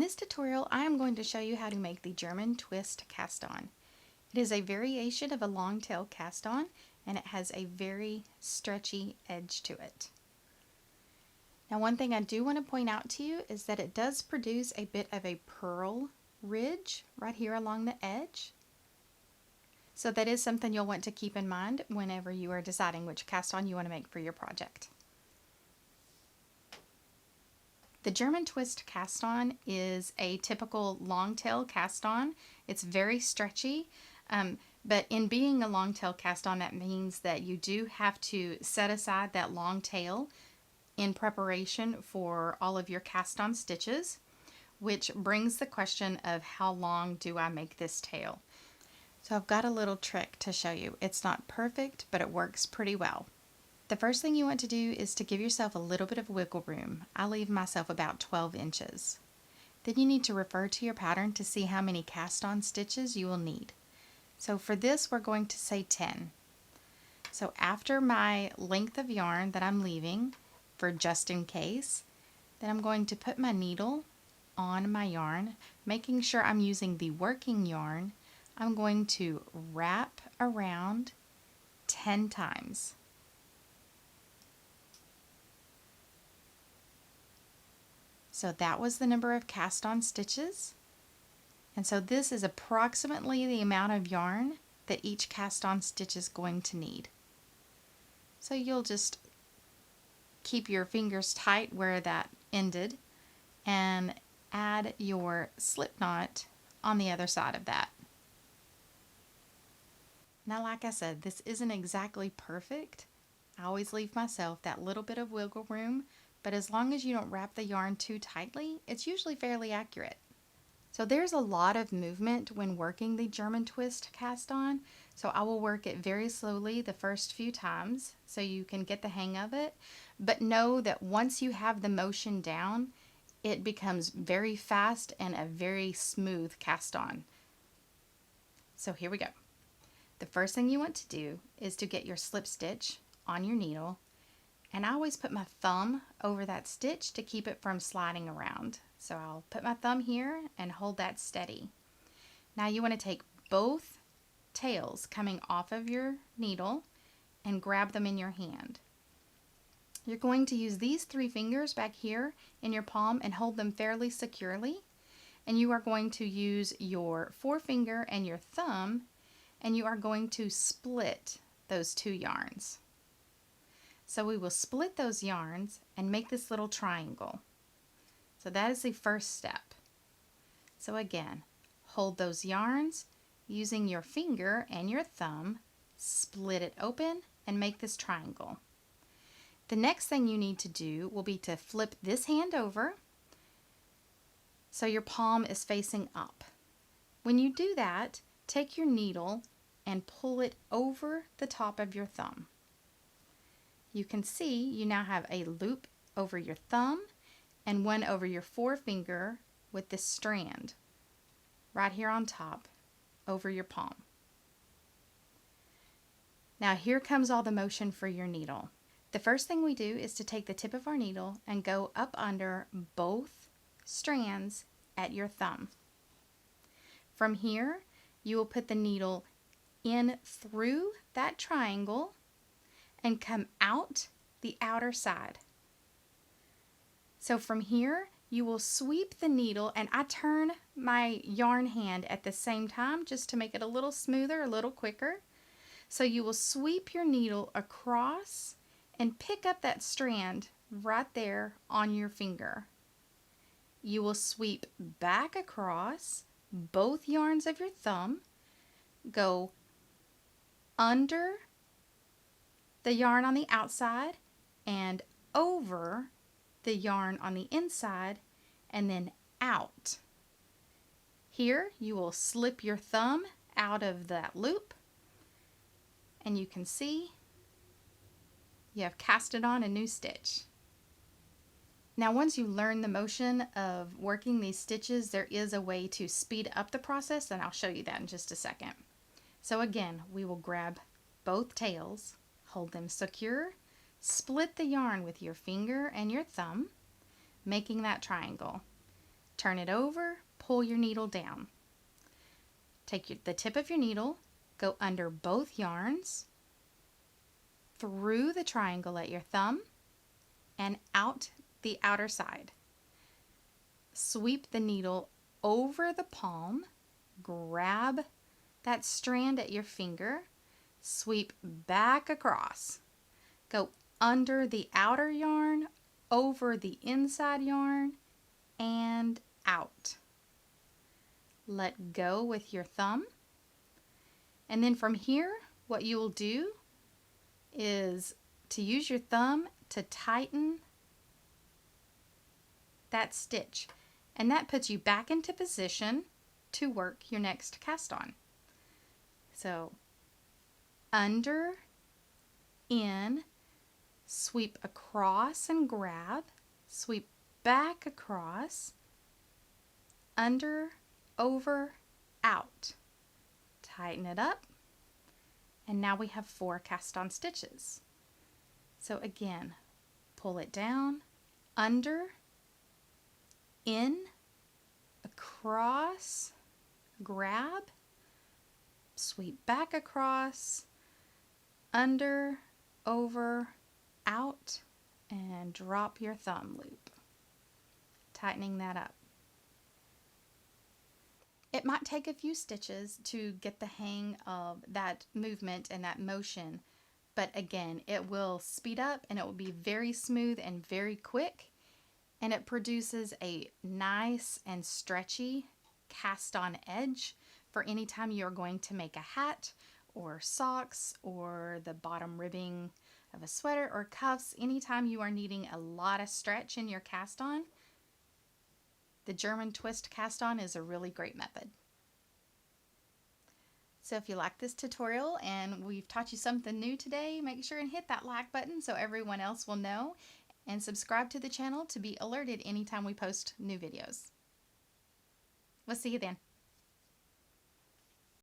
this tutorial, I am going to show you how to make the GermanTwist Cast On. It is a variation of a long tail cast on, and it has a very stretchy edge to it. Now, one thing I do want to point out to you is that it does produce a bit of a purl ridge right here along the edge. So that is something you'll want to keep in mind whenever you are deciding which cast on you want to make for your project. The GermanTwist Cast On is a typical long tail cast on. It's very stretchy, but in being a long tail cast on, that means that you do have to set aside that long tail in preparation for all of your cast on stitches, which brings the question of how long do I make this tail? So I've got a little trick to show you. It's not perfect, but it works pretty well. The first thing you want to do is to give yourself a little bit of wiggle room. I leave myself about 12 inches. Then you need to refer to your pattern to see how many cast on stitches you will need. So for this, we're going to say 10. So after my length of yarn that I'm leaving for just in case, then I'm going to put my needle on my yarn, making sure I'm using the working yarn. I'm going to wrap around 10 times. So that was the number of cast on stitches. And so this is approximately the amount of yarn that each cast on stitch is going to need. So you'll just keep your fingers tight where that ended and add your slip knot on the other side of that. Now, like I said, this isn't exactly perfect. I always leave myself that little bit of wiggle room, but as long as you don't wrap the yarn too tightly, it's usually fairly accurate. So there's a lot of movement when working the GermanTwist cast on, so I will work it very slowly the first few times so you can get the hang of it, but know that once you have the motion down, it becomes very fast and a very smooth cast on. So here we go. The first thing you want to do is to get your slip stitch on your needle, and I always put my thumb over that stitch to keep it from sliding around. So I'll put my thumb here and hold that steady. Now you want to take both tails coming off of your needle and grab them in your hand. You're going to use these 3 fingers back here in your palm and hold them fairly securely. And you are going to use your forefinger and your thumb, and you are going to split those 2 yarns. So we will split those yarns and make this little triangle. So that is the first step. So again, hold those yarns using your finger and your thumb, split it open and make this triangle. The next thing you need to do will be to flip this hand over so your palm is facing up. When you do that, take your needle and pull it over the top of your thumb. You can see you now have a loop over your thumb and one over your forefinger with this strand right here on top over your palm. Now here comes all the motion for your needle. The first thing we do is to take the tip of our needle and go up under both strands at your thumb. From here, you will put the needle in through that triangle and come out the outer side. So from here, you will sweep the needle, and I turn my yarn hand at the same time just to make it a little smoother, a little quicker. So you will sweep your needle across and pick up that strand right there on your finger. You will sweep back across both yarns of your thumb, go under the yarn on the outside and over the yarn on the inside, and then out. Here you will slip your thumb out of that loop, and you can see you have casted on a new stitch. Now once you learn the motion of working these stitches, there is a way to speed up the process, and I'll show you that in just a second. So again, we will grab both tails, hold them secure, split the yarn with your finger and your thumb, making that triangle. Turn it over, pull your needle down. Take the tip of your needle, go under both yarns, through the triangle at your thumb, and out the outer side. Sweep the needle over the palm, grab that strand at your finger, sweep back across. Go under the outer yarn, over the inside yarn, and out. Let go with your thumb. And then from here, what you will do is to use your thumb to tighten that stitch. And that puts you back into position to work your next cast on. So under, in, sweep across and grab, sweep back across, under, over, out. Tighten it up, and now we have 4 cast on stitches. So again, pull it down, under, in, across, grab, sweep back across, under, over, out, and drop your thumb loop. Tightening that up. It might take a few stitches to get the hang of that movement and that motion, but again, it will speed up and it will be very smooth and very quick, and it produces a nice and stretchy cast on edge for any time you're going to make a hat or socks or the bottom ribbing of a sweater or cuffs. Anytime you are needing a lot of stretch in your cast on, the GermanTwist Cast On is a really great method. So if you like this tutorial and we've taught you something new today, make sure and hit that like button so everyone else will know, and subscribe to the channel to be alerted anytime we post new videos. We'll see you then.